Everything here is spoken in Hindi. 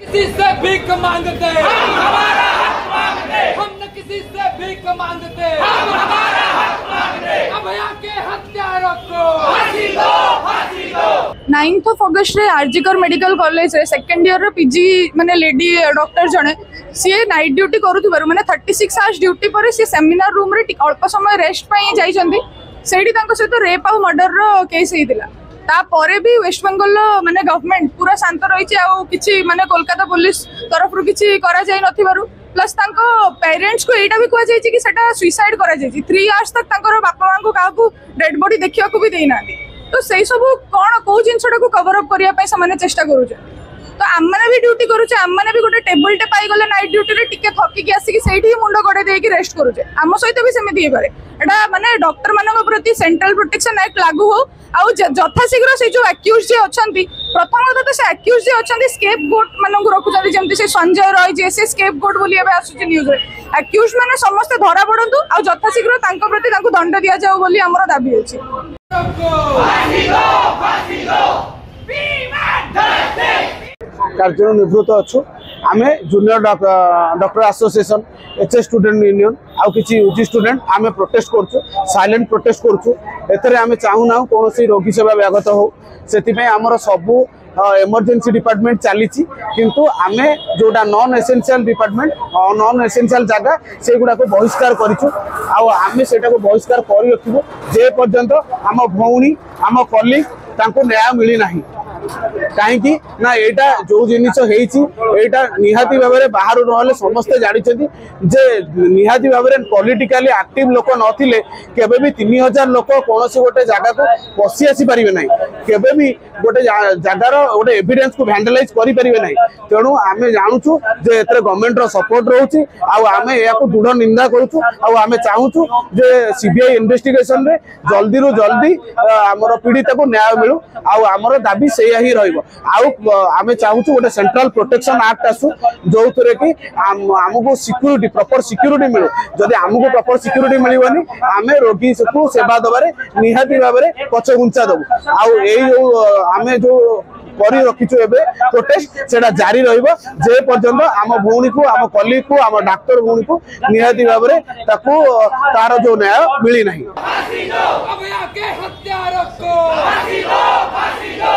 किसी से भीख मांगते हम हमारा हक मांगते, हम न किसी से भीख मांगते हम हमारा हक मांगते। अभया के हत्यारों को फांसी दो, फांसी दो। 9th August रे आरजीकर मेडिकल कॉलेज रे सेकंड ईयर रे पीजी माने लेडी डॉक्टर जणे सी नाइट ड्यूटी करूथिबार माने 36 आवर्स ड्यूटी पर सी सेमिनार रूम रे अल्प समय रेस्ट पई जाई छंदी सेठी तांको सहित रेप आ मर्डर रो केस हेतिला। तापरे भी वेस्ट बेंगल माने गवर्नमेंट पूरा शांत रही कि माने कोलकाता पुलिस तरफ किसी करा जाई नथिबारु प्लस तांको पेरेंट्स को एटा भी कह जाई कि सेटा सुसाइड करा जाई 3 आवर्स तक तांकर बापा मां को काहू डेड बॉडी देखिया को भी देना। तो से सब कौन कौ जिनटा को कवर अप करने से चेष्टा करुचे। तो आम मैंने भी ड्यूटी करुचे, आम मैंने भी गोटे टेबल टे पाईगले नाइट ड्यूटी रे टिके थकिकी आसिक से मुंड गड़े देकी रेस्ट करुचे। आम सहित भी सेमती हो पारे। एटा माने डॉक्टर मानक प्रति सेंट्रल प्रोटेक्शन एक्ट लागू हो आउ यथाशीघ्र से जो एक्यूज जे अछंती प्रथमतः तो से एक्यूज जे अछंती स्केप गोट मानक रखुचंती जेमति से संजय रॉय जे से स्केप गोट बोली एबे आसुची न्यूज रे एक्यूज माने समस्त धरा पड़ंतु आउ यथाशीघ्र तांको प्रति तांको दंड दिया जाओ बोली हमर दाबी होची। कार्य निवृत्त अच्छु आम junior doctor association HS student union आउ कि यूजी स्टूडेंट आम प्रोटेस्ट करुँ साइलेंट प्रोटेस्ट करुँ आम चाहूना कौन रोगी सेवा व्याघत हो से आमर सबू इमरजेंसी डिपार्टमेंट चली किंतु आमे जोटा non essential department non essential जगह से गुड़ा को बहिष्कार करूँ आम से बहिष्कार कर रखू जे पर्यंत आम भौणी आम कलीग तांको न्याय मिली नहीं कहीं ना यहाँ जो जिनस निहाती भाव में बाहर ना समस्ते जानते जे निहाती भाव में पॉलिटिकली एक्टिव लोक नथिले केबे भी 3000 लोक कौन गोटे जगह को पशि आसी पारे ना केबे भी गोटे जगार गोटे एविडेंस को भैंडलाइज करें ना। तेणु आम जानूँ जे गवर्नमेंट सपोर्ट रोचे आम या दृढ़ निंदा करुँ आम चाहूँ जे सीबीआई इन्वेस्टिगेशन रे जल्दी रू जल्दी आमर पीड़िता को न्याय मिलू आमर दाबी से ही रही चाहूँ गोटे सेंट्रल प्रोटेक्शन एक्ट आसू जो थे कि आमको सिक्यूरीटी प्रॉपर सिक्यूरीटी मिलू जदि आमको प्रॉपर सिक्यूरीटी मिलनी आम रोगी को सेवा दबारे निहाती भाव में पछघुंचा दबू आम जो करी रखीचु एबे प्रोटेस्ट सेटा जारी रहिबो जे पर्यंत आम भौणी को आम कलीग को आम डाक्टर भौणी को निहाती भाव में ताकू तार जो न्याय मिली नहीं। अभया के हत्यारों को फांसी दो, फांसी दो।